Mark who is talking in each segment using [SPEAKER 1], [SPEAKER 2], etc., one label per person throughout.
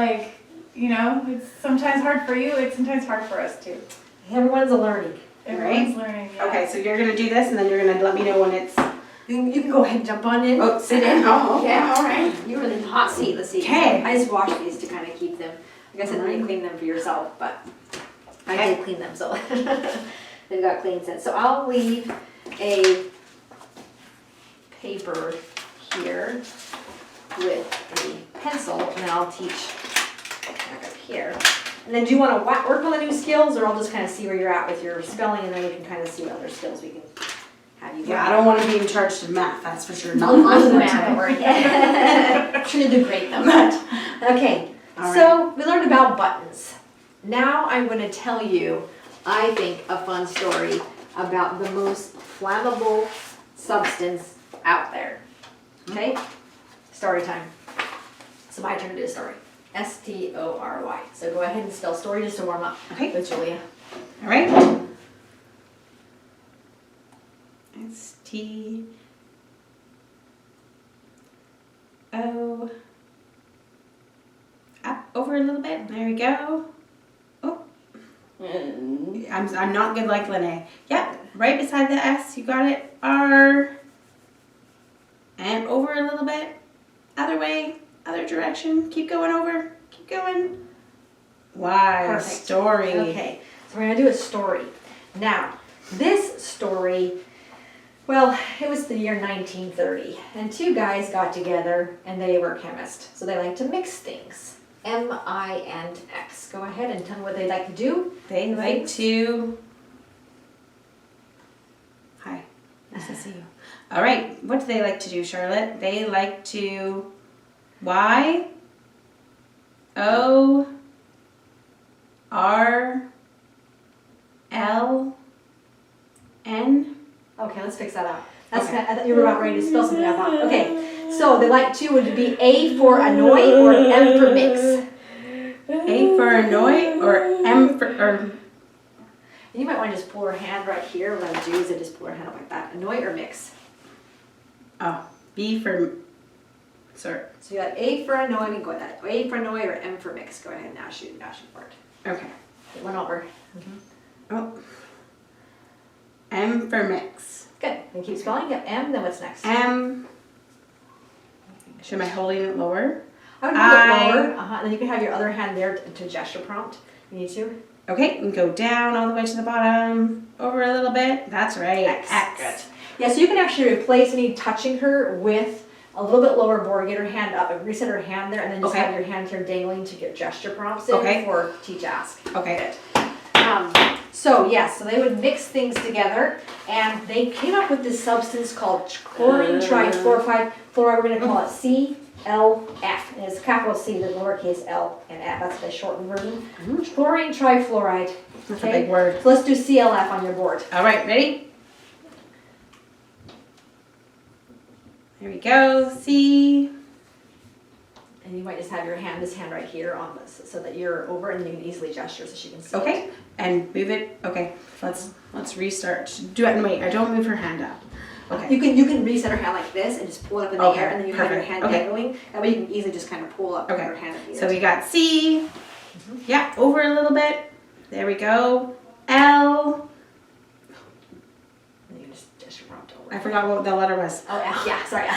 [SPEAKER 1] like, you know, it's sometimes hard for you, it's sometimes hard for us too.
[SPEAKER 2] Everyone's learning.
[SPEAKER 1] Everyone's learning, yeah.
[SPEAKER 3] Okay, so you're gonna do this and then you're gonna let me know when it's...
[SPEAKER 2] You can go ahead and jump on in.
[SPEAKER 3] Oh, sit in. Oh, okay.
[SPEAKER 2] Yeah.
[SPEAKER 3] All right.
[SPEAKER 2] You're in the hot seat this evening.
[SPEAKER 3] Okay.
[SPEAKER 2] I just wash these to kind of keep them. I guess I didn't clean them for yourself, but I did clean them, so they've got clean scent. So I'll leave a paper here with a pencil, and then I'll teach back up here. And then do you want to work on the new skills, or I'll just kind of see where you're at with your spelling, and then we can kind of see what other skills we can have you.
[SPEAKER 3] Yeah, I don't want to be in charge of math, that's for sure.
[SPEAKER 2] I'll do the math, don't worry. I'm sure you'll do great though. Okay,
[SPEAKER 3] All
[SPEAKER 2] so we learned about buttons. Now I'm going to tell you, I think, a fun story about the most flammable substance out there. Okay? Story time. So my turn to do a story. S-T-O-R-Y. So go ahead and spell story just to warm up.
[SPEAKER 3] Okay.
[SPEAKER 2] With Julia.
[SPEAKER 3] All right. S-T... O... Up over a little bit. There we go. Oh. I'm not good like Lenae. Yep. Right beside the S. You got it. R. And over a little bit. Other way. Other direction. Keep going over. Keep going. Y.
[SPEAKER 2] Perfect.
[SPEAKER 3] Story.
[SPEAKER 2] Okay. So we're going to do a story. Now, this story, well, it was the year 1930. And two guys got together and they were chemists. So they like to mix things. M-I-N-X. Go ahead and tell me what they like to do.
[SPEAKER 3] They like to... Hi. Nice to see you. All right. What do they like to do, Charlotte? They like to... Y... O... R... L... N...
[SPEAKER 2] Okay, let's fix that up. That's
[SPEAKER 3] Okay.
[SPEAKER 2] I thought you were about ready to spell something, I thought. Okay, so they like to would be A for annoy or M for mix.
[SPEAKER 3] A for annoy or M for... Or,
[SPEAKER 2] You might want to just pull her hand right here. What I do is I just pull her hand up like that. Annoy or mix.
[SPEAKER 3] oh, B for... Sorry.
[SPEAKER 2] So you got A for annoy, we can go with that. A for annoy or M for mix. Go ahead now, shoot for it.
[SPEAKER 3] Okay.
[SPEAKER 2] It went over.
[SPEAKER 3] Oh. M for mix.
[SPEAKER 2] Good. And keep spelling. Yep, M, then what's next?
[SPEAKER 3] M... Should I holding it lower?
[SPEAKER 2] I would hold it lower. And then you can have your other hand there to gesture prompt. You need to.
[SPEAKER 3] Okay, and go down all the way to the bottom, over a little bit. That's right.
[SPEAKER 2] X. Good. Yeah, so you can actually replace any touching her with a little bit lower board. Get her hand up and reset her hand there, and then just
[SPEAKER 3] Okay.
[SPEAKER 2] have your hand here dangling to get gesture prompts in
[SPEAKER 3] Okay.
[SPEAKER 2] for teach ask.
[SPEAKER 3] Okay.
[SPEAKER 2] So yes, so they would mix things together, and they came up with this substance called chlorine trifluoride. We're going to call it CLF. And it's capital C, the lowercase l and f. That's the shortened version. Chlorine trifluoride.
[SPEAKER 3] That's a big word.
[SPEAKER 2] So let's do CLF on your board.
[SPEAKER 3] All right, ready? Here we go. C.
[SPEAKER 2] And you might just have your hand, this hand right here on this, so that you're over, and you can easily gesture so she can see.
[SPEAKER 3] Okay,
[SPEAKER 2] it.
[SPEAKER 3] and move it. Okay, let's restart. Do it and wait. I don't move her hand up. Okay.
[SPEAKER 2] You can reset her hand like this and just pull it up in the
[SPEAKER 3] Okay,
[SPEAKER 2] air, and then you have your
[SPEAKER 3] perfect.
[SPEAKER 2] hand
[SPEAKER 3] Okay.
[SPEAKER 2] dangling. That way you can easily just kind of pull up
[SPEAKER 3] Okay.
[SPEAKER 2] your hand.
[SPEAKER 3] So we got C. Yeah, over a little bit. There we go. L.
[SPEAKER 2] And you can just gesture prompt over.
[SPEAKER 3] I forgot what the letter was.
[SPEAKER 2] Oh, F. Yeah, sorry.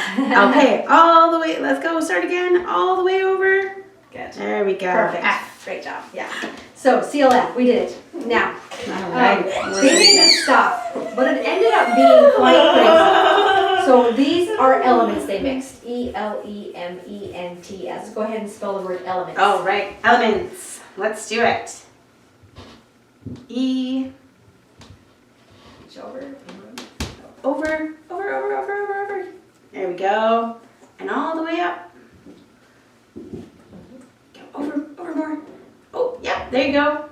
[SPEAKER 3] Okay, all the way. Let's go. Start again. All the way over.
[SPEAKER 2] Good.
[SPEAKER 3] There we go.
[SPEAKER 2] Perfect.
[SPEAKER 3] F.
[SPEAKER 2] Great job. Yeah. So CLF, we did it. Now,
[SPEAKER 3] All right.
[SPEAKER 2] they made this stuff, but it ended up being quite crazy. So these are elements they mixed. E-L-E-M-E-N-T-S. Let's go ahead and spell the word elements.
[SPEAKER 3] Oh, right. Elements. Let's do it. E.
[SPEAKER 2] Reach over.
[SPEAKER 3] Over. Over. There we go. And all the way up. Go over more. Oh, yep. There you go.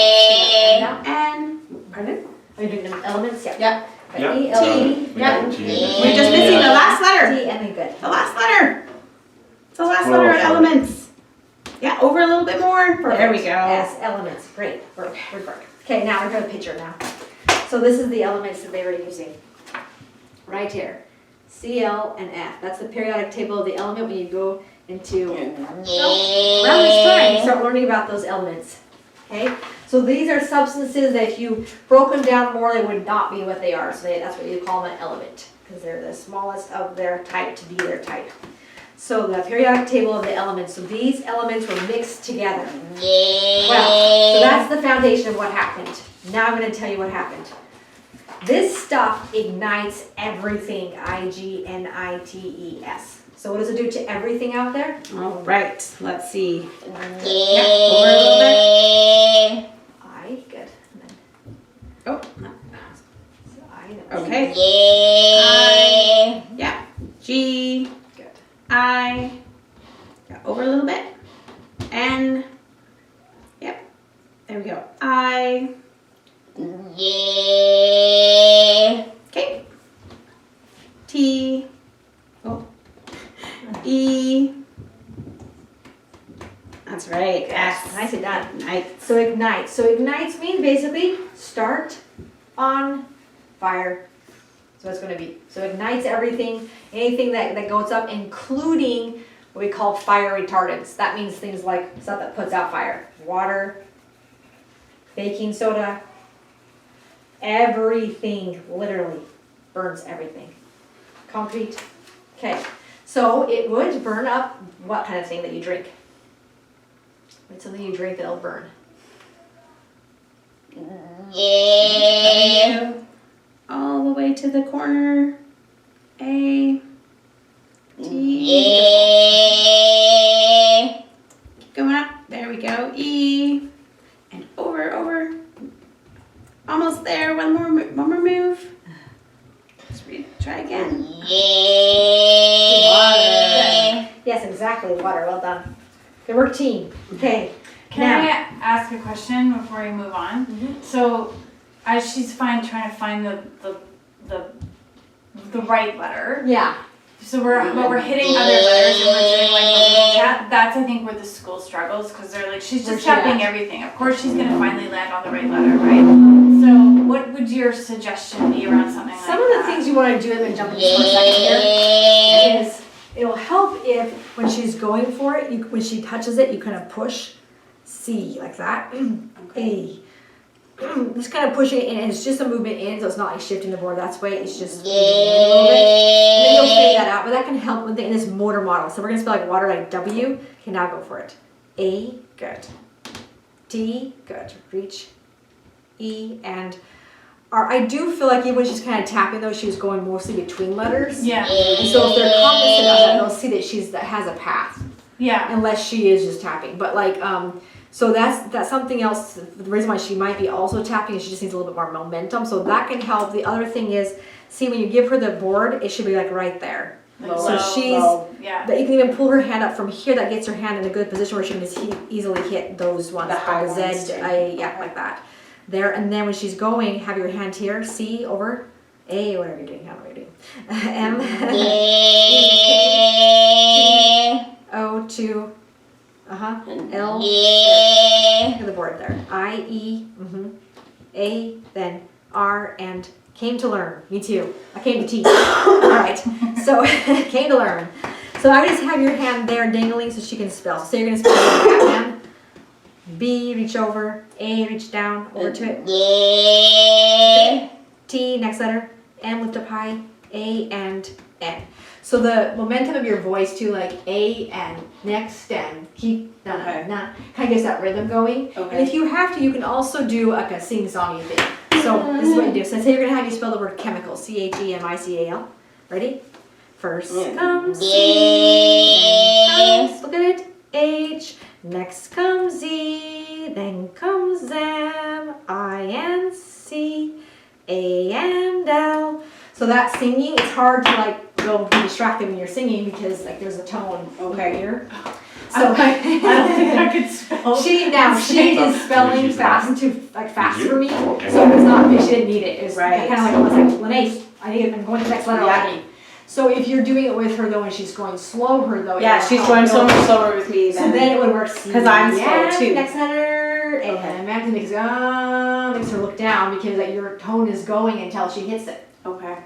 [SPEAKER 2] Yeah.
[SPEAKER 3] And, pardon?
[SPEAKER 2] Are you doing the elements? Yep.
[SPEAKER 3] Yep.
[SPEAKER 4] Yep.
[SPEAKER 2] E-L-E.
[SPEAKER 3] Yep.
[SPEAKER 4] T.
[SPEAKER 3] We're just missing the last letter.
[SPEAKER 2] T, and then good.
[SPEAKER 3] The last letter. It's the last letter of elements. Yeah, over a little bit more. There we go.
[SPEAKER 2] Yes, elements. Great. Work. Okay, now we're going to picture now. So this is the elements that they were using. Right here. Cl and F. That's the periodic table of the element when you go into, around this time, you start learning about those elements. Okay? So these are substances that if you broke them down more, they would not be what they are. So that's what you call them an element, because they're the smallest of their type to be their type. So the periodic table of the elements. So these elements were mixed together. Well, so that's the foundation of what happened. Now I'm going to tell you what happened. This stuff ignites everything, IGNITES. So what does it do to everything out there?
[SPEAKER 3] All right, let's see. Yeah, over a little bit.
[SPEAKER 2] I, good. And then,
[SPEAKER 3] Oh, no.
[SPEAKER 2] so I,
[SPEAKER 3] Okay. I, yeah. G,
[SPEAKER 2] good.
[SPEAKER 3] I, yeah, over a little bit. N, yep. There we go. I, okay. T, oh. E, that's right. S.
[SPEAKER 2] Nicely done.
[SPEAKER 3] Nice.
[SPEAKER 2] So ignite. So ignites means basically start on fire. So it's going to be. So ignites everything, anything that goes up, including what we call fire retardants. That means things like stuff that puts out fire. Water, baking soda, everything literally burns everything. Concrete. Okay. So it would burn up what kind of thing that you drink? It's something you drink that'll burn.
[SPEAKER 3] All the way to the corner. A, T. Keep going up. There we go. E. And over. Almost there. One more move. Let's try again.
[SPEAKER 2] Water. Yes, exactly. Water. Well done. Good work, team. Okay.
[SPEAKER 1] Can I ask a question before we move on?
[SPEAKER 2] Mhm.
[SPEAKER 1] So, as she's trying to find the right letter.
[SPEAKER 2] Yeah.
[SPEAKER 1] So we're hitting other letters and we're doing like a little chat. That's I think where the school struggles because they're like she's
[SPEAKER 2] Where's
[SPEAKER 1] just
[SPEAKER 2] she at?
[SPEAKER 1] tapping everything. Of course she's gonna finally land on the right letter, right? So what would your suggestion be around something like that?
[SPEAKER 2] Some of the things you want to do, I'm going to jump into for a second here, is it'll help if when she's going for it, when she touches it, you kind of push C like that. A. Just kind of pushing it in, and it's just a movement in, so it's not like shifting the board. That's way it's just moving in a little bit. And then you'll fade that out, but that can help in this motor model. So we're going to spell like water like W. Okay, now go for it. A, good. D, good. Reach. E, and R. I do feel like even when she's kind of tapping though, she was going mostly between letters.
[SPEAKER 1] Yeah.
[SPEAKER 2] And so if they're cognizant of that, they'll see that that has a path.
[SPEAKER 1] Yeah.
[SPEAKER 2] Unless she is just tapping. But like, so that's something else. The reason why she might be also tapping is she just needs a little bit more momentum. So that can help. The other thing is, see when you give her the board, it should be like right there.
[SPEAKER 1] Like
[SPEAKER 2] So she's,
[SPEAKER 1] yeah.
[SPEAKER 2] but you can even pull her hand up from here. That gets her hand in a good position where she can just easily hit those ones.
[SPEAKER 3] The high
[SPEAKER 2] Z,
[SPEAKER 3] ones, too.
[SPEAKER 2] yeah, like that. There, and then when she's going, have your hand here, C over, A, whatever you're doing, however you're doing. M, O, 2, L, look at the board there. I, E, A, then R, and came to learn. Me too. I came to teach. All right. So came to learn. So I would just have your hand there dangling so she can spell. So you're going to spell Batman. B, reach over. A, reach down over to it. T, next letter. M, lift up high. A, and N. So the momentum of your voice too, like A and next and keep kind of gets that rhythm going.
[SPEAKER 3] Okay.
[SPEAKER 2] And if you have to, you can also do like a sing-songy thing. So this is what you do. So say you're gonna have you spell the word chemical, CHEMICAL. Ready? First comes C, then comes, look at it, H. Next comes Z, then comes M, I and C, A and L. So that singing, it's hard to like go be distracted when you're singing because like there's a tone here. So
[SPEAKER 1] I don't think I could spell.
[SPEAKER 2] she is spelling fast for me, so it's not. She didn't need it. It's
[SPEAKER 3] Right.
[SPEAKER 2] kind of like almost like Lenae. I'm going to the next letter already. So if you're doing it with her though, and she's going slower though,
[SPEAKER 3] Yeah, she's going so much slower with me
[SPEAKER 2] So
[SPEAKER 3] then.
[SPEAKER 2] then it would work.
[SPEAKER 3] Because I'm slow too.
[SPEAKER 2] Next letter, and Magda makes her look down because like, your tone is going until she hits it.
[SPEAKER 3] Okay.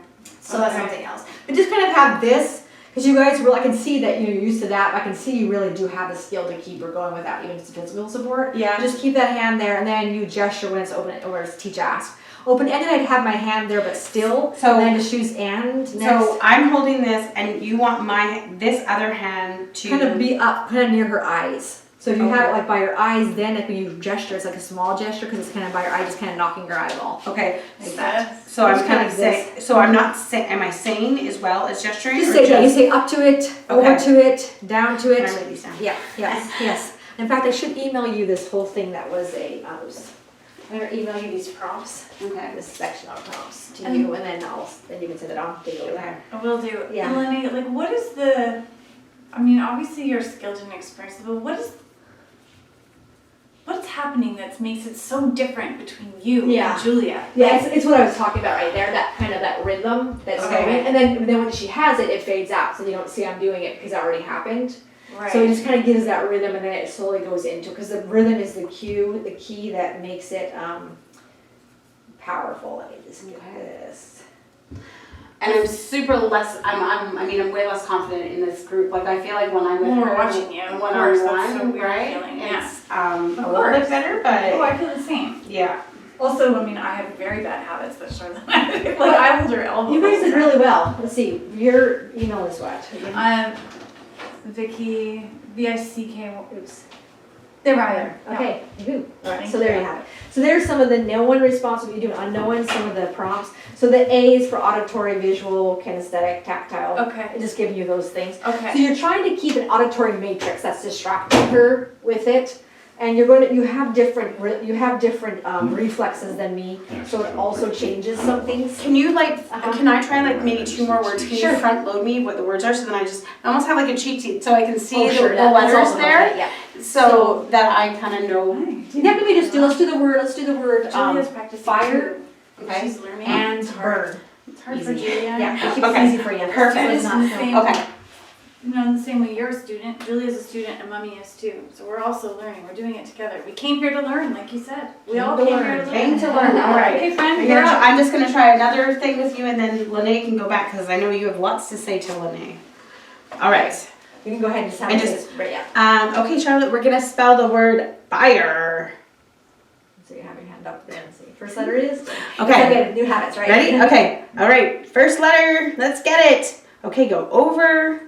[SPEAKER 2] So that's something else. But just kind of have this Because you guys I can see that you're used to that. I can see you really do have the skill to keep her going without even physical support.
[SPEAKER 3] Yeah.
[SPEAKER 2] Just keep that hand there, and then you gesture when it's open, or as teach ask. Open-ended, I'd have my hand there, but still,
[SPEAKER 3] So-
[SPEAKER 2] and then just choose and next.
[SPEAKER 3] So I'm holding this, and you want this other hand to
[SPEAKER 2] kind of be up, kind of near her eyes. So if you have it
[SPEAKER 3] Okay.
[SPEAKER 2] like by your eyes, then like when you gesture, it's like a small gesture because it's kind of by your eye, just kind of knocking your eyeball.
[SPEAKER 3] Okay.
[SPEAKER 1] Like that.
[SPEAKER 3] So I'm
[SPEAKER 2] Just
[SPEAKER 3] kind
[SPEAKER 2] like
[SPEAKER 3] of saying. So I'm not saying. Am I saying as well as gesturing?
[SPEAKER 2] Just
[SPEAKER 3] or
[SPEAKER 2] say, yeah, you say up to it, over
[SPEAKER 3] Okay.
[SPEAKER 2] to it, down to
[SPEAKER 3] Can
[SPEAKER 2] it.
[SPEAKER 3] I write these down?
[SPEAKER 2] Yeah, yes, yes. In fact, I should email you this whole thing that was I'm gonna email you these prompts,
[SPEAKER 3] Okay.
[SPEAKER 2] this section of prompts to
[SPEAKER 1] And-
[SPEAKER 2] you, and then then you can send it on to you.
[SPEAKER 3] Okay.
[SPEAKER 1] I will do.
[SPEAKER 2] Yeah.
[SPEAKER 1] Lenae, like what is the, I mean, obviously you're skilled and experienced, but what's happening that makes it so different between you
[SPEAKER 2] Yeah.
[SPEAKER 1] and Julia?
[SPEAKER 2] Yeah, it's what I was talking about right there, that kind of that rhythm that's
[SPEAKER 3] Okay.
[SPEAKER 2] going, and then when she has it, it fades out, so you don't see I'm doing it because it already happened.
[SPEAKER 1] Right.
[SPEAKER 2] So it just kind of gives that rhythm, and then it slowly goes into, because the rhythm is the key that makes it powerful. Let me just get this.
[SPEAKER 4] And I'm super less. I'm way less confident in this group. Like I feel like when I'm with
[SPEAKER 1] When we're
[SPEAKER 4] her,
[SPEAKER 1] watching you, of
[SPEAKER 4] one
[SPEAKER 1] course,
[SPEAKER 4] on
[SPEAKER 1] that's the
[SPEAKER 4] one,
[SPEAKER 1] weird
[SPEAKER 4] right?
[SPEAKER 1] feeling, yeah.
[SPEAKER 4] It's
[SPEAKER 3] A little
[SPEAKER 1] course.
[SPEAKER 3] bit better,
[SPEAKER 1] Oh,
[SPEAKER 3] but
[SPEAKER 1] I feel the same.
[SPEAKER 3] yeah.
[SPEAKER 1] Also, I mean, I have very bad habits that Charlotte. Like I hold her elbow.
[SPEAKER 2] You guys did really well. Let's see, your email is what?
[SPEAKER 1] Vicky, VICK.
[SPEAKER 2] Oops.
[SPEAKER 1] They're right there.
[SPEAKER 2] Okay, woo. Alright,
[SPEAKER 1] Thank
[SPEAKER 2] so there
[SPEAKER 1] you.
[SPEAKER 2] you have it. So there's some of the known responses you do, unknown, some of the prompts. So the A is for auditory, visual, kinesthetic, tactile.
[SPEAKER 1] Okay.
[SPEAKER 2] Just giving you those things. So
[SPEAKER 1] Okay.
[SPEAKER 2] you're trying to keep an auditory matrix that's distracting her with it, and you have different reflexes than me, so it also changes some things.
[SPEAKER 3] Can you
[SPEAKER 2] Uh-huh.
[SPEAKER 3] can I try maybe 2 more words? Can
[SPEAKER 2] Sure.
[SPEAKER 3] you front load me what the words are so then I almost have like a cheat sheet so I can see
[SPEAKER 2] Oh, sure,
[SPEAKER 3] the
[SPEAKER 2] that's
[SPEAKER 3] letters
[SPEAKER 2] also
[SPEAKER 3] there
[SPEAKER 2] okay, yeah.
[SPEAKER 3] so that I kind of know.
[SPEAKER 2] Yeah, let me just do. Let's do the word.
[SPEAKER 1] Julia's practicing
[SPEAKER 2] fire
[SPEAKER 1] too.
[SPEAKER 3] Okay.
[SPEAKER 1] She's learning.
[SPEAKER 2] and
[SPEAKER 1] It's hard.
[SPEAKER 2] burn.
[SPEAKER 1] It's hard for
[SPEAKER 2] Easy.
[SPEAKER 1] Julia.
[SPEAKER 2] Yeah, keep it
[SPEAKER 3] Okay.
[SPEAKER 2] easy for you.
[SPEAKER 3] Perfect.
[SPEAKER 2] So it's
[SPEAKER 1] It's
[SPEAKER 2] not
[SPEAKER 1] the
[SPEAKER 2] so-
[SPEAKER 1] same.
[SPEAKER 3] Okay.
[SPEAKER 1] You know, in the same way you're a student, Julia's a student, and Mummy is too. So we're also learning. We're doing it together. We came here to learn, like you said. We all
[SPEAKER 2] Came to
[SPEAKER 1] came here
[SPEAKER 2] learn.
[SPEAKER 1] to
[SPEAKER 3] Came
[SPEAKER 1] learn.
[SPEAKER 3] to learn. All right.
[SPEAKER 1] Okay, friend, you're up.
[SPEAKER 3] I'm just gonna try another thing with you and then Lenae can go back because I know you have lots to say to Lenae. All right.
[SPEAKER 2] You can go ahead and just have
[SPEAKER 3] And
[SPEAKER 2] this right, yeah.
[SPEAKER 3] Okay, Charlotte, we're gonna spell the word fire.
[SPEAKER 2] So you have your hand up there and see. First letter is?
[SPEAKER 3] Okay.
[SPEAKER 2] New habits, right?
[SPEAKER 3] Ready? Okay. All right. First letter. Let's get it. Okay, go over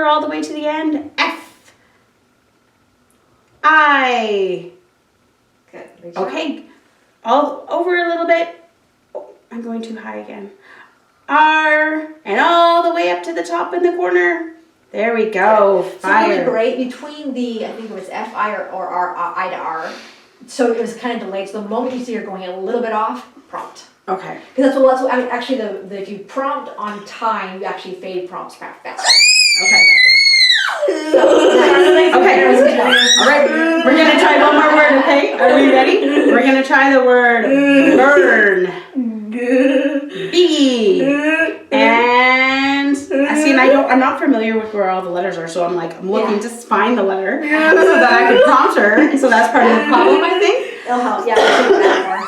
[SPEAKER 3] all the way to the end. F. I.
[SPEAKER 2] Good. Reach out.
[SPEAKER 3] Okay. All over a little bit. Oh, I'm going too high again. R. And all the way up to the top in the corner. There we go.
[SPEAKER 2] So really
[SPEAKER 3] Fire.
[SPEAKER 2] great between the, I think it was F-I or R, I to R. So it was kind of delayed. So the moment you see her going a little bit off, prompt.
[SPEAKER 3] Okay.
[SPEAKER 2] Because that's what actually if you prompt on time, you actually fade prompts faster.
[SPEAKER 3] Okay.
[SPEAKER 2] So, nice.
[SPEAKER 3] Okay.
[SPEAKER 2] Good job.
[SPEAKER 3] All right. We're gonna try one more word. Okay. Are we ready? We're gonna try the word burn. B. And see, and I'm not familiar with where all the letters are, so I'm looking to find the letter so that I can prompt her. So that's part of the problem, I think.
[SPEAKER 2] It'll help. Yeah, we'll take that more.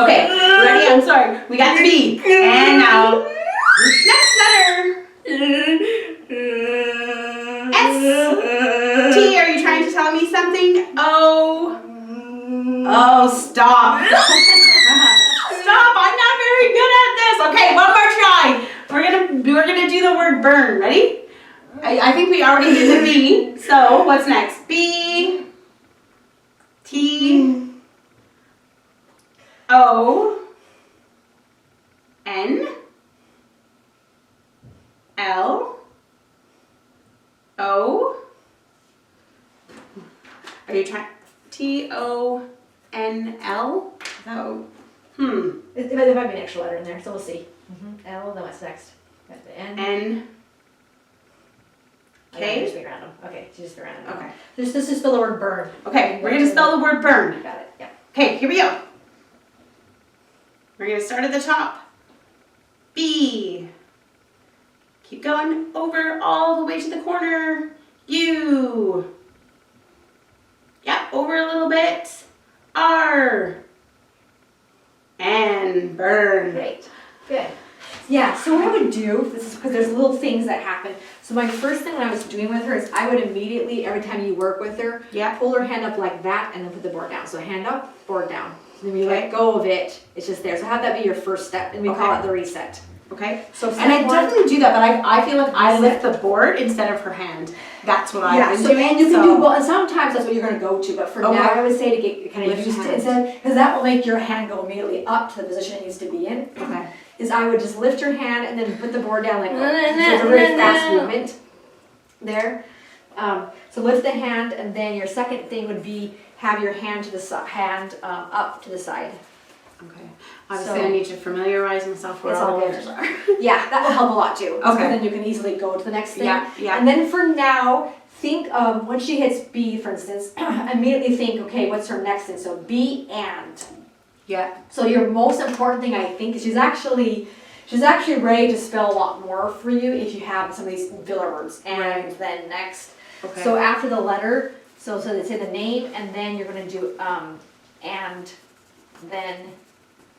[SPEAKER 3] Okay, ready? I'm sorry. We got the B. And now, next letter. S. T, are you trying to tell me something? O. Oh, stop. Stop, I'm not very good at this. Okay, one more try. We're gonna do the word burn. Ready? I think we already did the B. So what's next? B. T. O. N. L. O. Are you trying? T-O-N-L? So,
[SPEAKER 2] There might be an extra letter in there, so we'll see. L, then what's next? Got the N.
[SPEAKER 3] N.
[SPEAKER 2] Okay.
[SPEAKER 3] K.
[SPEAKER 2] Just be random. Okay, just be random.
[SPEAKER 3] Okay.
[SPEAKER 2] This is spell the word burn.
[SPEAKER 3] Okay, we're gonna spell the word burn.
[SPEAKER 2] Got it. Yeah.
[SPEAKER 3] Okay, here we go. We're gonna start at the top. B. Keep going over all the way to the corner. U. Yep, over a little bit. R. And burn.
[SPEAKER 2] Great. Good. Yeah, so what I would do, this is because there's little things that happen. So my first thing when I was doing with her is I would immediately, every time you work with her,
[SPEAKER 3] Yeah.
[SPEAKER 2] pull her hand up like that and then put the board down. So hand up, board down. So then when you let go of it, it's just there. So have that be your first step, and we call it the reset.
[SPEAKER 3] Okay.
[SPEAKER 2] So
[SPEAKER 3] And I
[SPEAKER 2] step one-
[SPEAKER 3] definitely do that, but I feel like I lift the board instead of her hand. That's what I've been
[SPEAKER 2] so
[SPEAKER 3] doing.
[SPEAKER 2] and you can
[SPEAKER 3] so-
[SPEAKER 2] do well, and sometimes that's what you're gonna go to, but for
[SPEAKER 3] Okay.
[SPEAKER 2] now I would say to get kind of
[SPEAKER 3] Lift
[SPEAKER 2] used to
[SPEAKER 3] hand.
[SPEAKER 2] instead, because that will make your hand go immediately up to the position it needs to be in.
[SPEAKER 3] Okay.
[SPEAKER 2] Is I would just lift your hand and then put the board down like, so it's a very fast movement there. So lift the hand, and then your second thing would be have your hand to the hand up to the side.
[SPEAKER 3] Okay. Obviously,
[SPEAKER 2] So-
[SPEAKER 3] I need to familiarize myself where
[SPEAKER 2] It's
[SPEAKER 3] all
[SPEAKER 2] all
[SPEAKER 3] the
[SPEAKER 2] good.
[SPEAKER 3] letters are.
[SPEAKER 2] Yeah, that will help a lot too.
[SPEAKER 3] Okay.
[SPEAKER 2] So then you can easily go to the next thing.
[SPEAKER 3] Yeah, yeah.
[SPEAKER 2] And then for now, think of when she hits B, for instance, immediately think, okay, what's her next thing? So B and.
[SPEAKER 3] Yeah.
[SPEAKER 2] So your most important thing, I think, is she's actually ready to spell a lot more for you if you have some of these filler words. And
[SPEAKER 3] Right.
[SPEAKER 2] then next.
[SPEAKER 3] Okay.
[SPEAKER 2] So after the letter, so they say the name, and then you're gonna do and then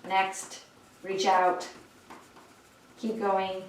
[SPEAKER 2] next, reach out, keep going,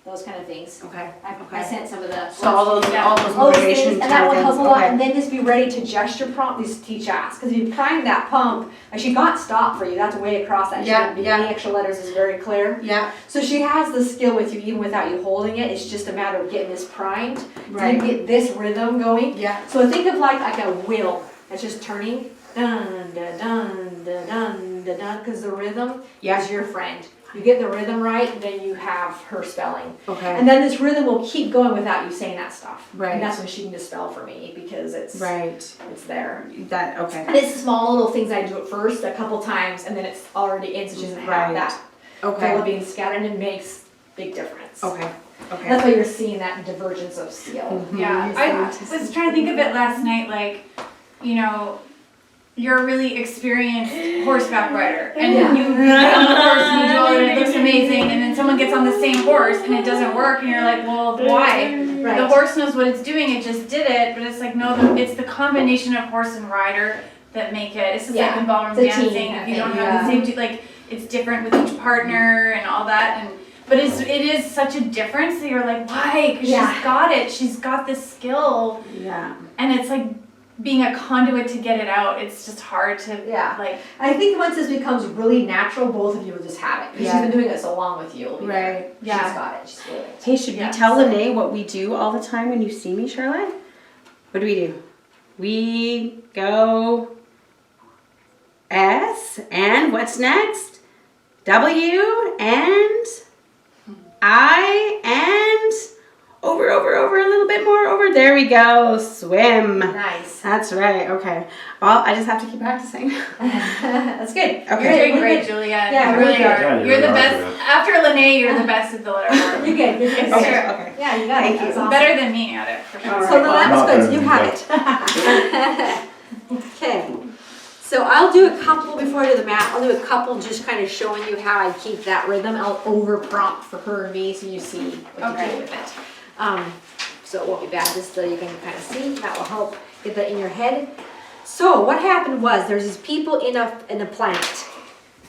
[SPEAKER 2] those kind of things.
[SPEAKER 3] Okay.
[SPEAKER 2] I sent some of the.
[SPEAKER 3] So all those
[SPEAKER 2] all
[SPEAKER 3] motivation
[SPEAKER 2] things, and
[SPEAKER 3] kind
[SPEAKER 2] that
[SPEAKER 3] of
[SPEAKER 2] will help
[SPEAKER 3] things.
[SPEAKER 2] a lot.
[SPEAKER 3] Okay.
[SPEAKER 2] And then just be ready to gesture prompt these teach asks, because if you prime that pump, like she got stop for you. That's way across that. She
[SPEAKER 3] Yeah,
[SPEAKER 2] didn't be
[SPEAKER 3] yeah.
[SPEAKER 2] any extra letters is very clear.
[SPEAKER 3] Yeah.
[SPEAKER 2] So she has the skill with you even without you holding it. It's just a matter of getting this primed.
[SPEAKER 3] Right.
[SPEAKER 2] To get this rhythm going.
[SPEAKER 3] Yeah.
[SPEAKER 2] So think of like a wheel that's just turning, dun dun dun dun dun dun dun, because the rhythm
[SPEAKER 3] Yeah.
[SPEAKER 2] is your friend. You get the rhythm right, then you have her spelling.
[SPEAKER 3] Okay.
[SPEAKER 2] And then this rhythm will keep going without you saying that stuff.
[SPEAKER 3] Right.
[SPEAKER 2] And that's when she can just spell for me because it's
[SPEAKER 3] Right.
[SPEAKER 2] it's there.
[SPEAKER 3] That okay.
[SPEAKER 2] And it's small little things I do at first a couple times, and then it's already in, so she doesn't have
[SPEAKER 3] Right.
[SPEAKER 2] that
[SPEAKER 3] Okay.
[SPEAKER 2] fella being scattered, and it makes big difference.
[SPEAKER 3] Okay. Okay.
[SPEAKER 2] That's why you're seeing that divergence of skill.
[SPEAKER 1] Yeah, I was trying to think of it last night, like, you know, you're a really experienced horseback rider, and
[SPEAKER 2] Yeah.
[SPEAKER 1] you get on the horse and you do all it, it looks amazing, and then someone gets on the same horse and it doesn't work, and you're like, well, why?
[SPEAKER 2] Right.
[SPEAKER 1] The horse knows what it's doing, it just did it, but it's like, no, it's the combination of horse and rider that make it. It's just like
[SPEAKER 2] Yeah,
[SPEAKER 1] in ballroom
[SPEAKER 2] it's a team,
[SPEAKER 1] dancing, if you don't
[SPEAKER 2] yeah.
[SPEAKER 1] have the same, like, it's different with each partner and all that, and but it is such a difference that you're like, why? Because
[SPEAKER 2] Yeah.
[SPEAKER 1] she's got it. She's got this skill,
[SPEAKER 3] Yeah.
[SPEAKER 1] and it's like being a conduit to get it out. It's just hard to
[SPEAKER 2] Yeah.
[SPEAKER 1] like.
[SPEAKER 2] I think once this becomes really natural, both of you will just have it. Because
[SPEAKER 3] Yeah.
[SPEAKER 2] she's been doing it so long with you. It'll be there.
[SPEAKER 3] Right.
[SPEAKER 1] Yeah.
[SPEAKER 2] She's got it. She's doing it.
[SPEAKER 3] Hey, should
[SPEAKER 1] Yeah.
[SPEAKER 3] we tell Lenae what we do all the time when you see me, Charlotte? What do? We go S, and what's next? W, and I, and over, a little bit more over. There we go. Swim.
[SPEAKER 2] Nice.
[SPEAKER 3] That's right. Okay. Well, I just have to keep practicing.
[SPEAKER 2] That's good.
[SPEAKER 3] Okay.
[SPEAKER 1] You're doing
[SPEAKER 2] We're
[SPEAKER 1] great,
[SPEAKER 2] good.
[SPEAKER 1] Julia.
[SPEAKER 2] Yeah,
[SPEAKER 1] you
[SPEAKER 2] we're
[SPEAKER 1] really
[SPEAKER 2] good.
[SPEAKER 1] are.
[SPEAKER 5] Yeah, you
[SPEAKER 1] You're the
[SPEAKER 5] really are
[SPEAKER 1] best.
[SPEAKER 5] good.
[SPEAKER 1] After Lenae, you're the best at the letter word.
[SPEAKER 2] You're good. You're good.
[SPEAKER 3] Okay.
[SPEAKER 1] Sure.
[SPEAKER 3] Okay.
[SPEAKER 2] Yeah, you got
[SPEAKER 3] Thank
[SPEAKER 2] it.
[SPEAKER 3] you.
[SPEAKER 2] That's awesome.
[SPEAKER 1] Better than me at it, for sure.
[SPEAKER 3] All right.
[SPEAKER 2] So the lab
[SPEAKER 5] Not
[SPEAKER 2] is good.
[SPEAKER 5] better
[SPEAKER 2] You
[SPEAKER 5] than
[SPEAKER 2] have it. Okay. So I'll do a couple before I do the math. I'll do a couple just kind of showing you how I keep that rhythm. I'll over prompt for her and me so you see what you
[SPEAKER 1] Okay.
[SPEAKER 2] do with it. So it won't be bad, just so you can kind of see. That will help get that in your head. So what happened was there's these people in a plant.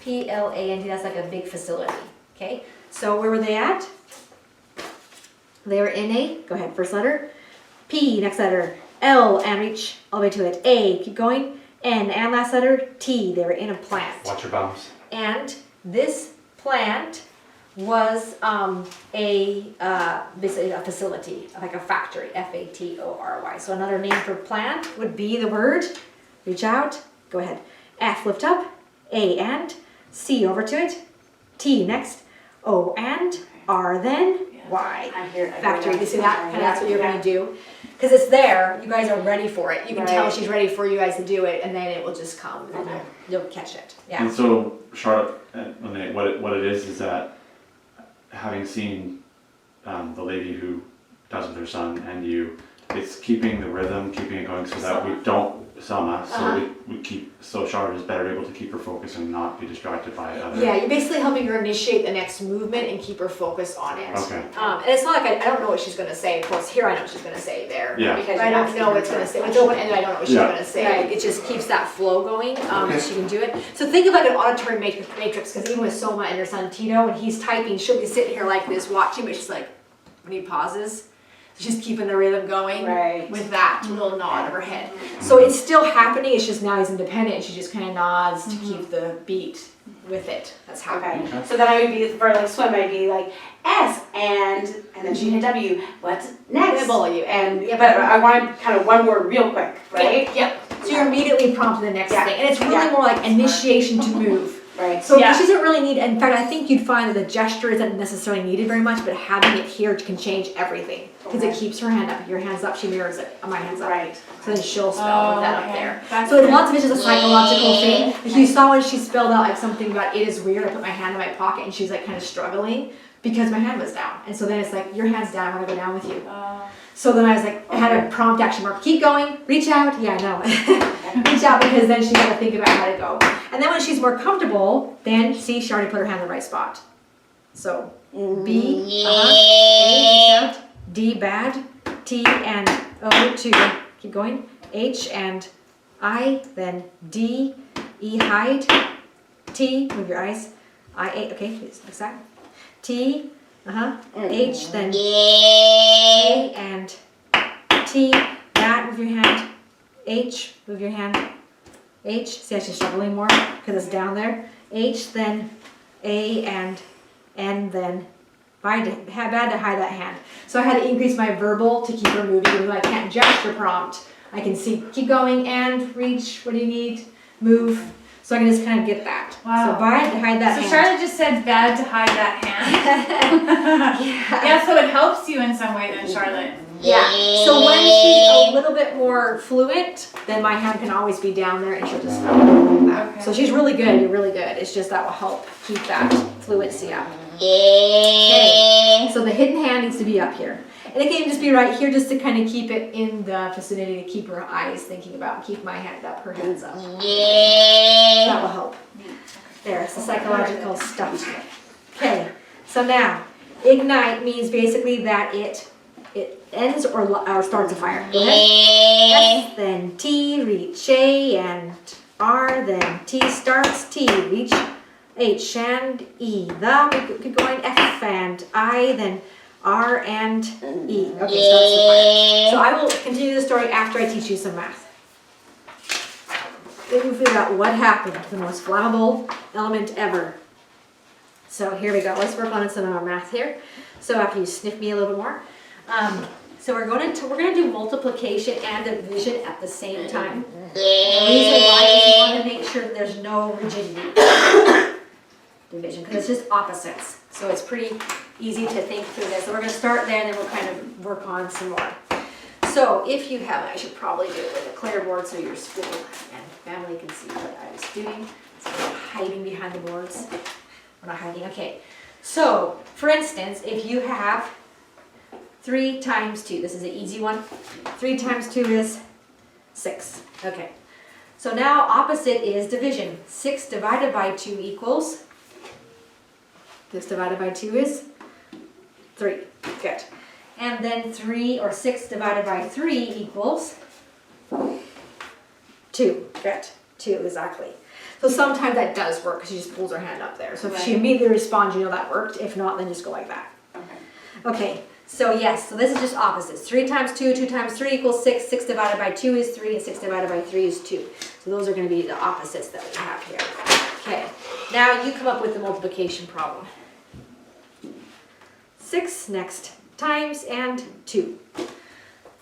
[SPEAKER 2] P-L-A-N-T, that's like a big facility. Okay. So where were they at? They were in a, go ahead, first letter. P, next letter. L, and reach all the way to it. A, keep going. N, and last letter. T, they were in a plant.
[SPEAKER 5] Watch your bumps.
[SPEAKER 2] And this plant was basically a facility, like a factory, F-A-T-O-R-Y. So another name for plant would be the word, reach out, go ahead. F, lift up. A, and. C, over to it. T, next. O, and. R, then. Y.
[SPEAKER 3] I hear
[SPEAKER 2] Factory, you see that? Kind of that's what you're gonna do. Because it's there, you guys are ready for it. You can tell
[SPEAKER 3] Right.
[SPEAKER 2] she's ready for you guys to do it, and then it will just come, and
[SPEAKER 3] Okay.
[SPEAKER 2] you'll catch it. Yeah.
[SPEAKER 5] And so, Charlotte and Lenae, what it is that having seen the lady who does with her son and you, it's keeping the rhythm, keeping it going so that we don't, so Charlotte is better able to keep her focus and not be distracted by other.
[SPEAKER 2] Yeah, you're basically helping her initiate the next movement and keep her focused on it.
[SPEAKER 5] Okay.
[SPEAKER 2] And it's not like I don't know what she's gonna say. Of course, here I know what she's gonna say. There,
[SPEAKER 5] Yeah.
[SPEAKER 4] Because
[SPEAKER 2] but I
[SPEAKER 4] you're
[SPEAKER 2] don't
[SPEAKER 4] asking
[SPEAKER 2] know
[SPEAKER 4] her
[SPEAKER 2] what it's
[SPEAKER 4] for
[SPEAKER 2] gonna say.
[SPEAKER 4] a
[SPEAKER 2] When it's open ended, I don't know what she's
[SPEAKER 5] Yeah.
[SPEAKER 2] gonna say.
[SPEAKER 3] Right.
[SPEAKER 2] It just keeps that flow going.
[SPEAKER 5] Okay.
[SPEAKER 2] She can do it. So think of like an auditory matrix, because even with Soma and her son Tito, when he's typing, she'll be sitting here like this watching, but she's like, when he pauses, she's keeping the rhythm going.
[SPEAKER 3] Right.
[SPEAKER 2] With that little nod of her head. So it's still happening, it's just now he's independent and she just kind of nods to keep the beat with it. That's happening.
[SPEAKER 4] Okay. So then I would be for like swim. I'd be like S and then she hit W. What's next?
[SPEAKER 2] Nibble you.
[SPEAKER 4] And
[SPEAKER 2] Yep.
[SPEAKER 4] but I wanted kind of one word real quick, right?
[SPEAKER 2] Yep. So you're immediately prompted the next
[SPEAKER 4] Yeah.
[SPEAKER 2] thing. And it's really
[SPEAKER 4] Yeah.
[SPEAKER 2] more like initiation to move.
[SPEAKER 4] Right.
[SPEAKER 2] So
[SPEAKER 1] Yeah.
[SPEAKER 2] she doesn't really need, in fact, I think you'd find that the gesture isn't necessarily needed very much, but having it here can change everything. Because it
[SPEAKER 4] Okay.
[SPEAKER 2] keeps her hand up. If your hand's up, she mirrors it. My hand's up.
[SPEAKER 4] Right.
[SPEAKER 2] So then she'll spell with that up
[SPEAKER 1] okay.
[SPEAKER 2] there.
[SPEAKER 1] That's
[SPEAKER 2] So
[SPEAKER 1] good.
[SPEAKER 2] lots of it's just a psychological thing. If you saw when she spelled out like something about it is weird, I put my hand in my pocket and she's like kind of struggling because my hand was down. And so then it's like, your hand's down, I want to go down with you. So then I was like, I had a prompt action mark, keep going, reach out. Yeah, I know. Reach out, because then she's got to think about how to go. And then when she's more comfortable, then see, she already put her hand in the right spot. So B, A, reach out, D, bad, T and O, two, keep going, H and I, then D, E, hide, T, move your eyes, I, A, okay, please, like that, T, H, then A and T, that, move your hand, H, move your hand, H, see how she's struggling more because it's down there, H, then A and N, then bad to hide that hand. So I had to increase my verbal to keep her moving, even though I can't gesture prompt. I can see, keep going and reach, what do you need, move. So I can just kind of get that.
[SPEAKER 1] Wow.
[SPEAKER 2] So bad to hide that
[SPEAKER 1] So
[SPEAKER 2] hand.
[SPEAKER 1] Charlotte just said bad to hide that hand. Yeah, so it helps you in some way then, Charlotte.
[SPEAKER 2] Yeah. So when she's a little bit more fluent, then my hand can always be down there and she'll just like that.
[SPEAKER 1] Okay.
[SPEAKER 2] So she's really good, you're really good. It's just that will help keep that fluency up. Okay. So the hidden hand needs to be up here. And it can just be right here just to kind of keep it in the vicinity to keep her eyes thinking about, keep my hand up, her hands up. That will help. There, it's the psychological stuff. Okay, so now, ignite means basically that it ends or starts a fire. Go ahead. S, then T, reach A, and R, then T starts T, reach H and E, the, keep going, F and I, then R and E. Okay, starts the fire. So I will continue the story after I teach you some math. Then we'll figure out what happened to the most flammable element ever. So here we go. Let's work on some of our math here. So after you sniff me a little bit more. So we're going to do multiplication and division at the same time. And the reason why is we want to make sure that there's no rigidity. Division, because it's just opposites. So it's pretty easy to think through this. So we're going to start there and then we'll kind of work on some more. So if you have, I should probably do it with a clear board so your school and family can see what I was doing. So we're not hiding behind the boards. We're not hiding. Okay. So for instance, if you have 3 times 2, this is an easy one. 3 times 2 is 6. Okay. So now opposite is division. 6 divided by 2 equals, this divided by 2 is 3. Good. And then 3 or 6 divided by 3 equals 2. Good. 2, exactly. So sometimes that does work because she just pulls her hand up there. So if she immediately responds, you know that worked. If not, then just go like that. Okay. So yes, so this is just opposites. 3 times 2, 2 times 3 equals 6. 6 divided by 2 is 3, and 6 divided by 3 is 2. So those are going to be the opposites that we have here. Okay. Now you come up with the multiplication problem. 6 next times and 2.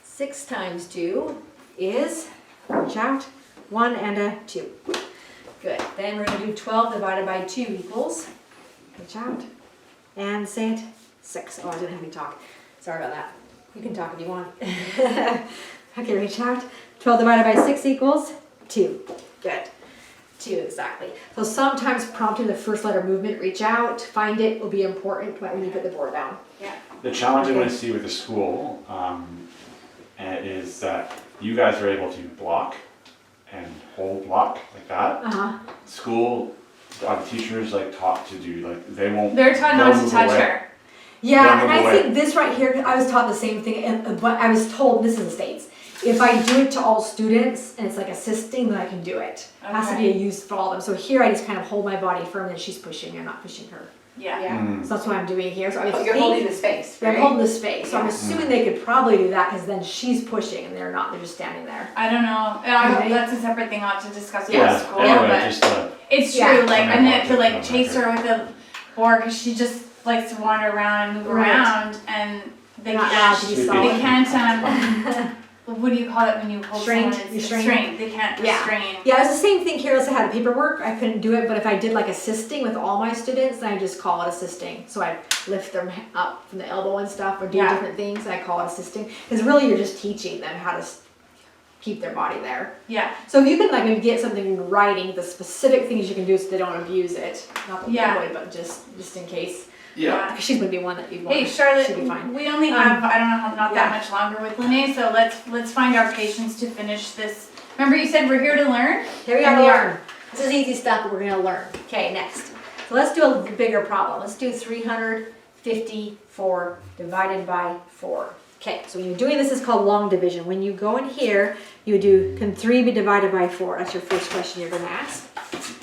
[SPEAKER 2] 6 times 2 is, watch out, 1 and a 2. Good. Then we're going to do 12 divided by 2 equals, watch out, and say it, 6. Oh, I didn't have me talk. Sorry about that. You can talk if you want. Okay, reach out. 12 divided by 6 equals 2. Good. 2, exactly. So sometimes prompting the first letter movement, reach out, find it, will be important when you put the board down.
[SPEAKER 5] The challenge I'm going to see with the school, and it is that you guys are able to block and hold block like that.
[SPEAKER 2] Uh-huh.
[SPEAKER 5] School, the teachers like taught to do, like, they won't.
[SPEAKER 1] They're taught not
[SPEAKER 5] they'll
[SPEAKER 1] to
[SPEAKER 5] move
[SPEAKER 1] touch
[SPEAKER 5] away.
[SPEAKER 1] her.
[SPEAKER 2] Yeah,
[SPEAKER 5] They'll
[SPEAKER 2] and
[SPEAKER 5] move
[SPEAKER 2] I
[SPEAKER 5] away.
[SPEAKER 2] think this right here, I was taught the same thing, but I was told, this is the States, if I do it to all students and it's like assisting, then I can do it. It has to be a use for all of them. So here I just kind of hold my body firm and she's pushing me, I'm not pushing her.
[SPEAKER 1] Yeah.
[SPEAKER 4] Yeah.
[SPEAKER 5] Mm.
[SPEAKER 2] So that's what I'm doing here. So I
[SPEAKER 4] But you're
[SPEAKER 2] think-
[SPEAKER 4] holding the space,
[SPEAKER 2] Yeah, I'm
[SPEAKER 4] right?
[SPEAKER 2] holding the space. So I'm
[SPEAKER 4] Yeah.
[SPEAKER 2] assuming they could probably do that because then she's pushing and they're not, they're just standing there.
[SPEAKER 1] I don't know.
[SPEAKER 2] Okay.
[SPEAKER 1] That's a separate thing I'll have to discuss with
[SPEAKER 5] Yeah,
[SPEAKER 1] the school.
[SPEAKER 5] anyway,
[SPEAKER 1] but
[SPEAKER 5] just,
[SPEAKER 1] it's true.
[SPEAKER 2] Yeah.
[SPEAKER 1] Like,
[SPEAKER 5] Something
[SPEAKER 1] I meant to
[SPEAKER 5] about
[SPEAKER 1] like
[SPEAKER 5] it.
[SPEAKER 1] chase her with a board because she just likes to wander around and move
[SPEAKER 2] Right.
[SPEAKER 1] around, and they
[SPEAKER 2] They're not allowed to
[SPEAKER 1] can't.
[SPEAKER 2] be
[SPEAKER 5] Sleepy.
[SPEAKER 1] They
[SPEAKER 2] solid.
[SPEAKER 1] can't. What do you call it when you hold
[SPEAKER 2] Restrained?
[SPEAKER 1] someone? It's
[SPEAKER 2] Restrained?
[SPEAKER 1] restrained. They can't
[SPEAKER 2] Yeah.
[SPEAKER 1] restrain.
[SPEAKER 2] Yeah, it was the same thing here. Let's say I had paperwork, I couldn't do it, but if I did like assisting with all my students, then I just call it assisting. So I lift them up from the elbow and stuff, or do
[SPEAKER 1] Yeah.
[SPEAKER 2] different things, and I call it assisting. Because really, you're just teaching them how to keep their body there.
[SPEAKER 1] Yeah.
[SPEAKER 2] So if you can like maybe get something in writing, the specific things you can do so they don't abuse it. Not that
[SPEAKER 1] Yeah.
[SPEAKER 2] they would, but just in case.
[SPEAKER 5] yeah.
[SPEAKER 2] Because she's gonna be one that you want.
[SPEAKER 1] Hey Charlotte,
[SPEAKER 2] She'll be fine.
[SPEAKER 1] we only have I don't know how not
[SPEAKER 2] yeah.
[SPEAKER 1] that much longer with Lenae, so let's find our patience to finish this. Remember you said we're here to learn?
[SPEAKER 2] Here we
[SPEAKER 1] Here
[SPEAKER 2] are,
[SPEAKER 1] we
[SPEAKER 2] learn. This is easy stuff, but we're gonna learn. Okay, next. So let's do a bigger problem. Let's do 354 divided by 4. Okay, so when you're doing this, it's called long division. When you go in here, you do, can 3 be divided by 4? That's your first question you're gonna ask.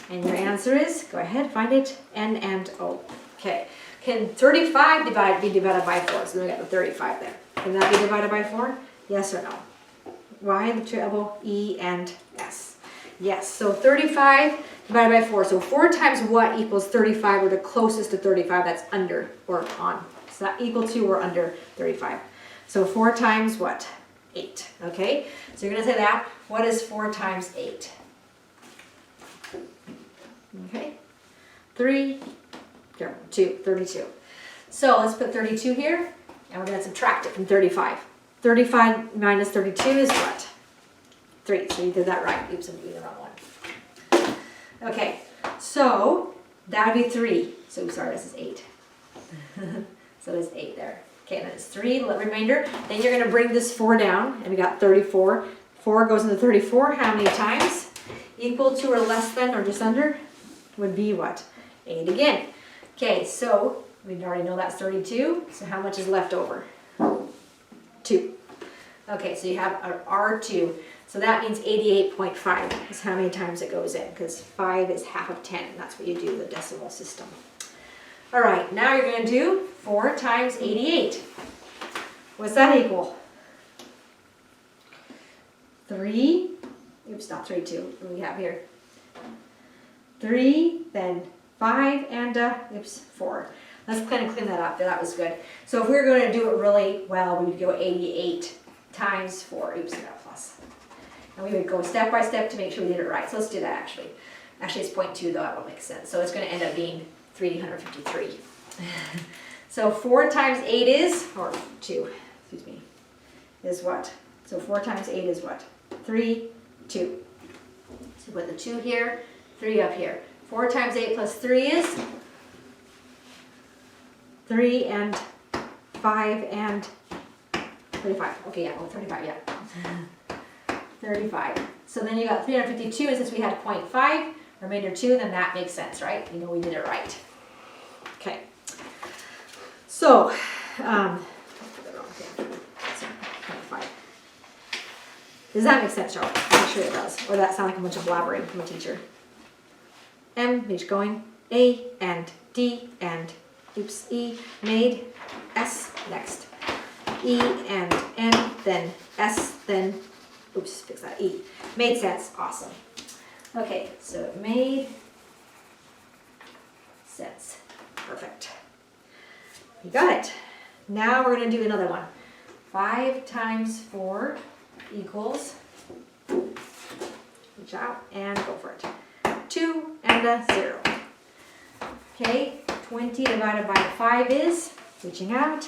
[SPEAKER 2] And your answer is, go ahead, find it, N and O. Okay, can 35 be divided by 4? So we got the 35 there. Can that be divided by 4? Yes or no? Y, the treble, E, and S. Yes, so 35 divided by 4. So 4 times what equals 35, or the closest to 35 that's under or on. So that equal to or under 35. So 4 times what? 8, okay? So you're gonna say that. What is 4 times 8? Okay, 3, 2, 32. So let's put 32 here, and we're gonna subtract it from 35. 35 minus 32 is what? 3, so you did that right. Oops, I'm doing the wrong one. Okay, so that would be 3. So sorry, this is 8. So there's 8 there. Okay, and then it's 3, remainder. Then you're gonna bring this 4 down, and we got 34. 4 goes into 34, how many times? Equal to or less than or just under would be what? 8 again. Okay, so we already know that's 32, so how much is left over? 2. Okay, so you have an R2. So that means 88.5 is how many times it goes in, because 5 is half of 10. And that's what you do in the decimal system. All right, now you're going to do 4 times 88. What's that equal? 3. Oops, not 3, 2. What do we have here? 3, then 5, and 4. Let's kind of clean that up. That was good. So if we were going to do it really well, we would go 88 times 4. Oops, I got a plus. And we would go step by step to make sure we did it right. So let's do that actually. Actually, it's 0.2 though, that won't make sense. So it's going to end up being 353. So 4 times 8 is, or 2, excuse me, is what? So 4 times 8 is what? 3, 2. So put the 2 here, 3 up here. 4 times 8 plus 3 is 3 and 5 and 35. Okay, yeah, well, 35, yeah. 35. So then you got 352, and since we had 0.5, remainder 2, then that makes sense, right? You know we did it right. Okay. So, does that make sense, Charlotte? I'm sure it does. Or that sound like a bunch of blabbering from a teacher. M, each going. A and D and, oops, E, made. S, next. E and N, then S, then, oops, fix that, E. Made sense, awesome. Okay, so it made sense. Perfect. You got it. Now we're going to do another one. 5 times 4 equals, reach out and go for it. 2 and a 0. Okay, 20 divided by 5 is, reaching out,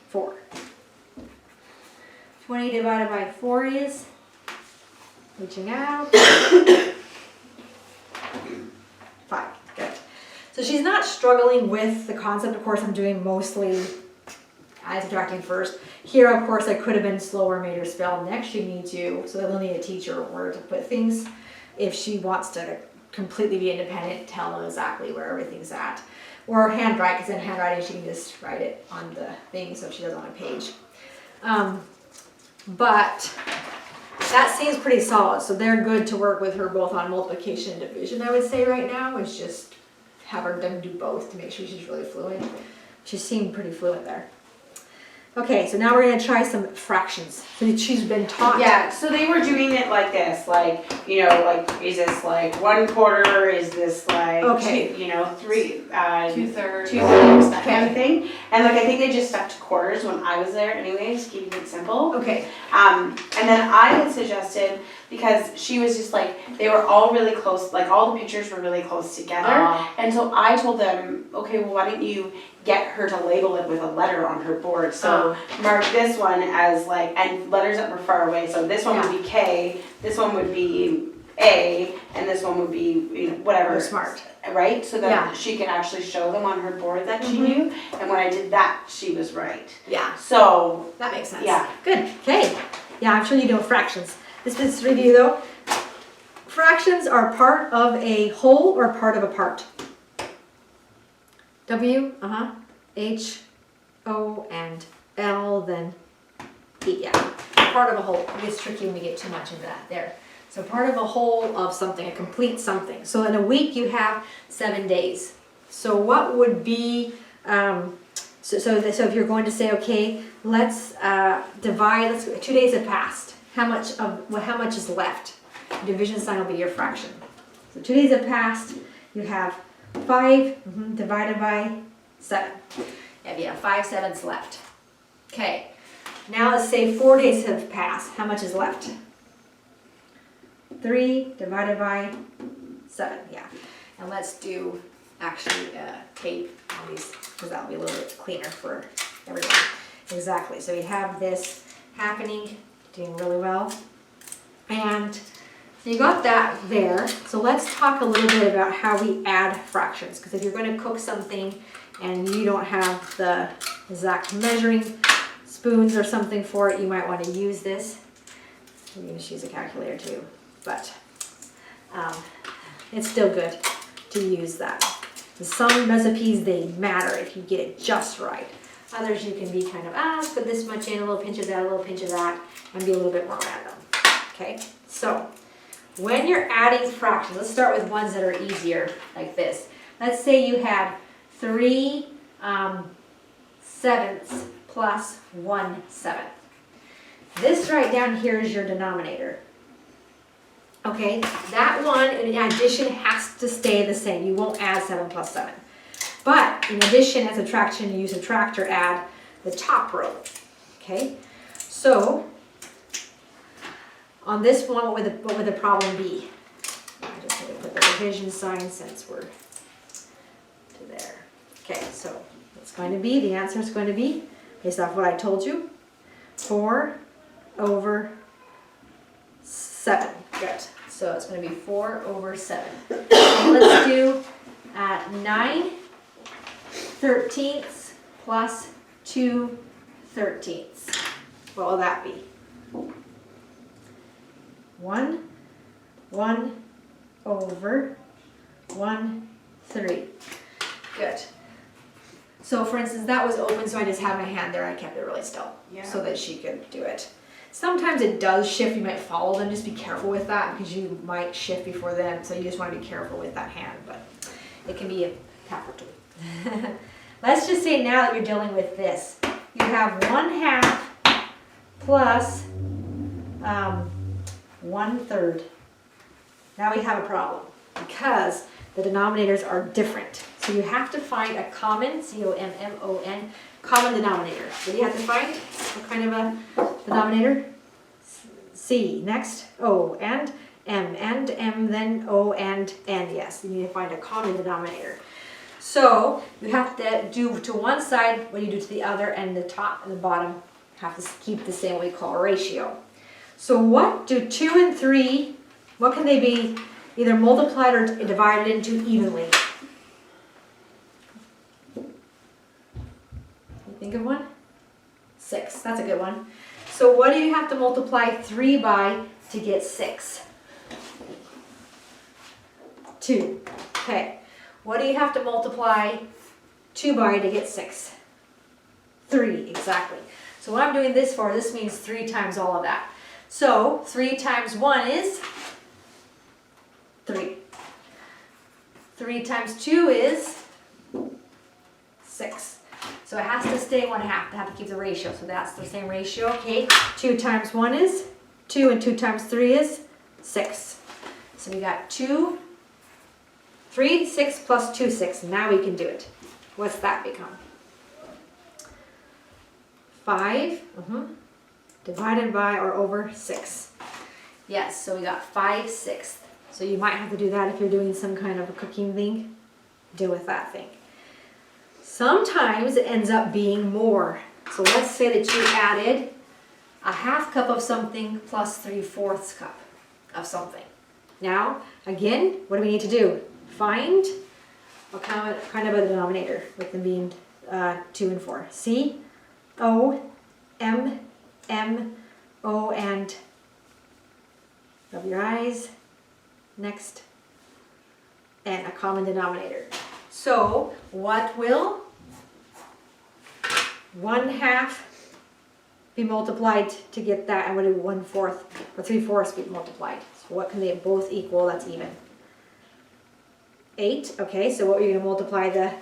[SPEAKER 2] 4. 20 divided by 4 is, reaching out, 5. Good. So she's not struggling with the concept. Of course, I'm doing mostly adding, subtracting first. Here, of course, I could have been slower, made her spell next you need to, so that we'll need a teacher where to put things. If she wants to completely be independent, tell them exactly where everything's at. Or handwrite, because in handwriting she can just write it on the thing so she does it on a page. But that seems pretty solid, so they're good to work with her both on multiplication and division, I would say right now, is just have her do both to make sure she's really fluent. She seemed pretty fluent there. Okay, so now we're gonna try some fractions. So she's been taught.
[SPEAKER 3] Yeah, so they were doing it like this, like, you know, like, is this like 1/4, is this like,
[SPEAKER 2] Okay.
[SPEAKER 3] two, you know, 3,
[SPEAKER 1] 2/3.
[SPEAKER 3] 2/3, that kind of
[SPEAKER 2] Okay.
[SPEAKER 3] thing. And like, I think they just stuck to quarters when I was there anyways, keeping it simple.
[SPEAKER 2] Okay,
[SPEAKER 3] And then I had suggested, because she was just like, they were all really close, like all the pictures were really close together. And so I told them, okay, well, why don't you get her to label it with a letter on her board? So mark this one as like, and letters that were far away. So this one would be K, this one would be A, and this one would be, you know, whatever.
[SPEAKER 2] You're smart.
[SPEAKER 3] Right? So that
[SPEAKER 2] Yeah.
[SPEAKER 3] she could actually show them on her board that she knew. And when I did that, she was right.
[SPEAKER 2] yeah,
[SPEAKER 3] So,
[SPEAKER 2] that makes sense.
[SPEAKER 3] yeah.
[SPEAKER 2] Good, okay. Yeah, I'm sure you know fractions. This is review though. Fractions are part of a whole or part of a part. W, H, O, and L, then E, yeah. Part of a whole. It gets tricky when we get too much into that there. So part of a whole of something, a complete something. So in a week you have 7 days. So what would be, so if you're going to say, okay, let's divide, 2 days have passed. How much is left? Division sign will be your fraction. So 2 days have passed, you have 5 divided by 7. Yeah, you have 5 7s left. Okay, now let's say 4 days have passed. How much is left? 3 divided by 7, yeah. And let's do actually tape on these, because that'll be a little bit cleaner for everyone. Exactly, so we have this happening, doing really well. And so you got that there. So let's talk a little bit about how we add fractions, because if you're going to cook something and you don't have the exact measuring spoons or something for it, you might want to use this. You can just use a calculator too, but it's still good to use that. So some recipes, they matter if you get it just right. Others you can be kind of, let's put this much in, a little pinch of that, a little pinch of that, and be a little bit more random. Okay, so when you're adding fractions, let's start with ones that are easier, like this. Let's say you had 3 sevenths plus 1 7th. This right down here is your denominator. Okay, that one in addition has to stay the same. You won't add 7 plus 7. But in addition and subtraction, you subtract or add the top row. Okay, so on this one, what would the problem be? I just need to put the division sign since we're to there. Okay, so it's going to be, the answer is going to be, based off what I told you, 4 over 7. Good. So it's going to be 4 over 7. Let's do 9 13ths plus 2 13ths. What will that be? 1 over 1 3. Good. So for instance, that was open, so I just had my hand there. I kept it really still so that she could do it. Sometimes it does shift. You might follow them. Just be careful with that because you might shift before them. So you just want to be careful with that hand, but it can be a capital. Let's just say now that you're dealing with this, you have 1/2 plus 1/3. Now we have a problem because the denominators are different. So you have to find a common, C-O-M-M-O-N, common denominator. What do you have to find? What kind of a denominator? C, next, O, and M, then O, and N. Yes, you need to find a common denominator. So you have to do to one side what you do to the other, and the top and the bottom have to keep the same, what we call a ratio. So what do 2 and 3, what can they be either multiplied or divided into evenly? You think of one? So what do you have to multiply 3 by to get 6? 2. Okay. What do you have to multiply 2 by to get 6? 3, exactly. So what I'm doing this for, this means 3 times all of that. So 3 times 1 is 3. 3 times 2 is 6. So it has to stay 1/2. They have to keep the ratio. So that's the same ratio. Okay. 2 times 1 is 2, and 2 times 3 is 6. So we got 2, 3, 6 plus 2, 6. Now we can do it. What's that become? 5 divided by or over 6. Yes, so we got 5/6. So you might have to do that if you're doing some kind of a cooking thing. Deal with that thing. Sometimes it ends up being more. So let's say that you added a 1/2 cup of something plus 3/4 cup of something. Now, again, what do we need to do? Find what kind of a denominator, with them being 2 and 4. C, O, M, M, O, and rub your eyes. Next, and a common denominator. So, what will 1/2 be multiplied to get that, and what will 1/4 or 3/4 be multiplied? So what can they both equal? That's even. 8. Okay, so what are you going to multiply the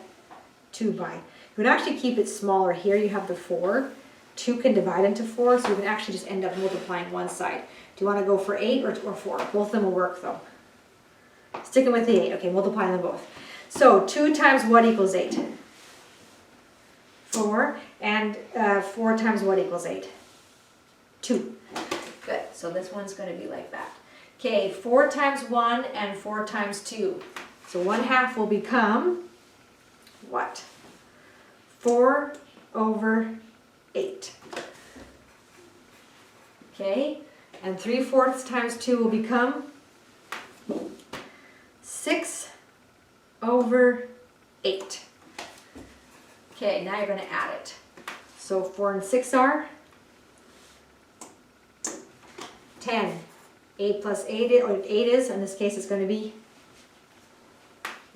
[SPEAKER 2] 2 by? You would actually keep it smaller. Here you have the 4. 2 can divide into 4, so you can actually just end up multiplying one side. Do you want to go for 8 or 4? Both of them will work though. Sticking with the 8. Okay, multiply them both. So 2 times what equals 8? 4. And 4 times what equals 8? 2. Good. So this one's going to be like that. Okay, 4 times 1 and 4 times 2. So 1/2 will become what? 4 over 8. Okay, and 3/4 times 2 will become 6 over 8. Okay, now you're going to add it. So 4 and 6 are 10. 8 plus 8, or 8 is, in this case, it's going to be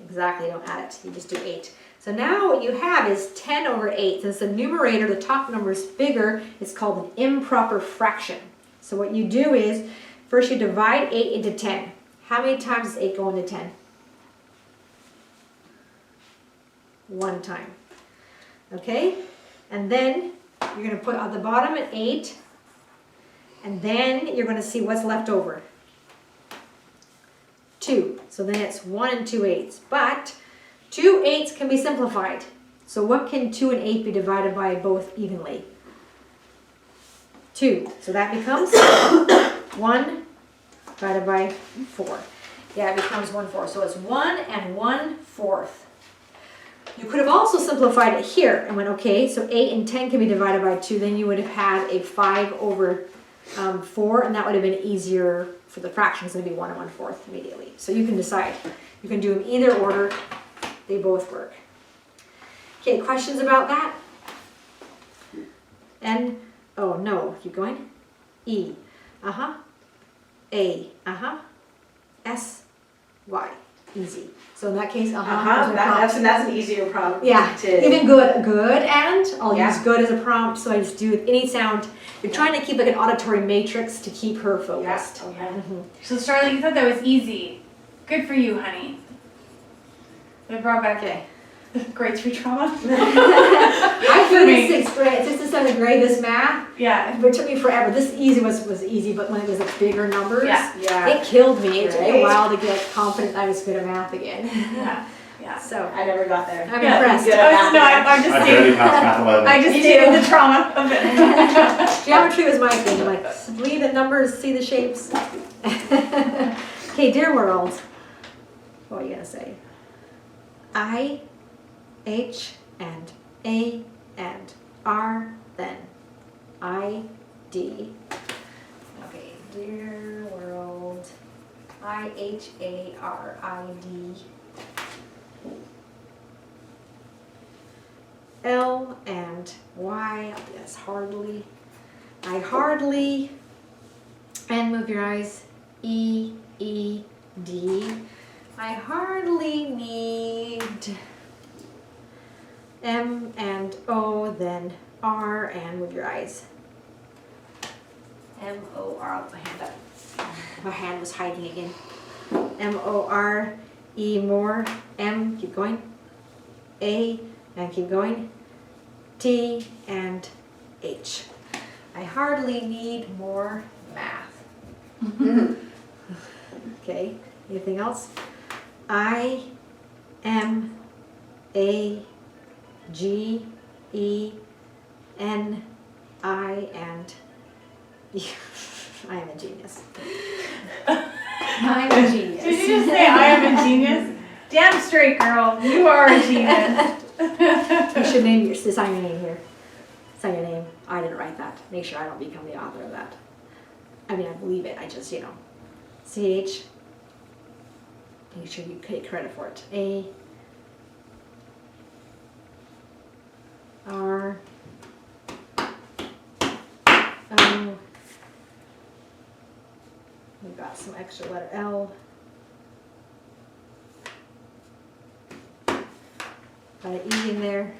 [SPEAKER 2] exactly, don't add it, you just do 8. So now what you have is 10 over 8. Since the numerator, the top number, is bigger, it's called an improper fraction. So what you do is, first you divide 8 into 10. How many times does 8 go into 10? 1 time. Okay? And then you're going to put on the bottom an 8, and then you're going to see what's left over. 2. So then it's 1 and 2/8. But 2/8 can be simplified. So what can 2 and 8 be divided by both evenly? 2. So that becomes 1 divided by 4. Yeah, it becomes 1/4. So it's 1 and 1/4. You could have also simplified it here and went, okay, so 8 and 10 can be divided by 2. Then you would have had a 5 over 4, and that would have been easier for the fractions. It's going to be 1 and 1/4 immediately. So you can decide. You can do them either order. They both work. Okay, questions about that? N, oh no, keep going. E, A, S, Y, easy. So in that case,
[SPEAKER 3] That's an easier problem.
[SPEAKER 2] yeah,
[SPEAKER 3] To,
[SPEAKER 2] even good and I'll
[SPEAKER 3] Yeah.
[SPEAKER 2] use good as a prompt, so I just do any sound. You're trying to keep like an auditory matrix to keep her focused.
[SPEAKER 3] Oh, yeah.
[SPEAKER 1] So Charlotte, you thought that was easy. Good for you, honey. It brought back grade 3 trauma.
[SPEAKER 2] I feel in 6th grade, 6th and 7th grade, this math,
[SPEAKER 1] Yeah.
[SPEAKER 2] but it took me forever. This easy was easy, but when it was like bigger numbers,
[SPEAKER 3] Yeah.
[SPEAKER 2] it killed me. It took me a
[SPEAKER 3] Right.
[SPEAKER 2] while to get confident I was good at math again.
[SPEAKER 1] Yeah. Yeah.
[SPEAKER 2] So
[SPEAKER 3] I never got there.
[SPEAKER 2] I'm
[SPEAKER 1] Yeah,
[SPEAKER 2] impressed.
[SPEAKER 3] good at
[SPEAKER 1] No, I'm just
[SPEAKER 5] I barely
[SPEAKER 1] stating.
[SPEAKER 5] passed math 11.
[SPEAKER 1] I just
[SPEAKER 3] Me
[SPEAKER 1] stated
[SPEAKER 3] too.
[SPEAKER 1] the trauma of it.
[SPEAKER 2] Geometry was my thing. I'm like, read the numbers, see the shapes. Okay, dear world. What are you gonna say? I, H, and A, and R, then I, D. Okay, dear world. I, H, A, R, I, D. L and Y, yes, hardly. I hardly, and move your eyes, E, E, D. I hardly need M and O, then R, and move your eyes. M-O-R, I'll put my hand up. My hand was hiding again. M-O-R, E, more, M, keep going, A, and keep going, T, and H. I hardly need more math. Okay, anything else? I, M, A, G, E, N, I, and I am a genius. I'm a genius.
[SPEAKER 1] Did you just say I am a genius? Damn straight, girl. You are a genius.
[SPEAKER 2] You should name your, sign your name here. Sign your name. I didn't write that. Make sure I don't become the author of that. I mean, I believe it. I just, you know. CH. Make sure you take credit for it. A. R. O. We've got some extra letter L. Got an E in there.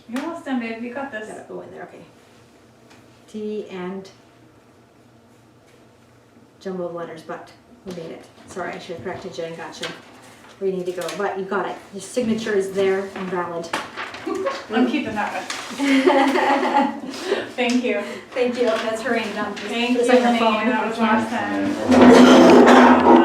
[SPEAKER 1] You're almost done, babe. You got
[SPEAKER 2] Got
[SPEAKER 1] this.
[SPEAKER 2] an O in there, okay. T and jumbled letters, but we made it. Sorry, I should have corrected you and got you where you need to go, but you got it. Your signature is there and valid.
[SPEAKER 1] I'm keeping that one. Thank you.
[SPEAKER 2] Thank you. That's her name done.
[SPEAKER 1] Thank you,
[SPEAKER 2] It's on your
[SPEAKER 1] Lenae.
[SPEAKER 2] phone.
[SPEAKER 1] That was awesome.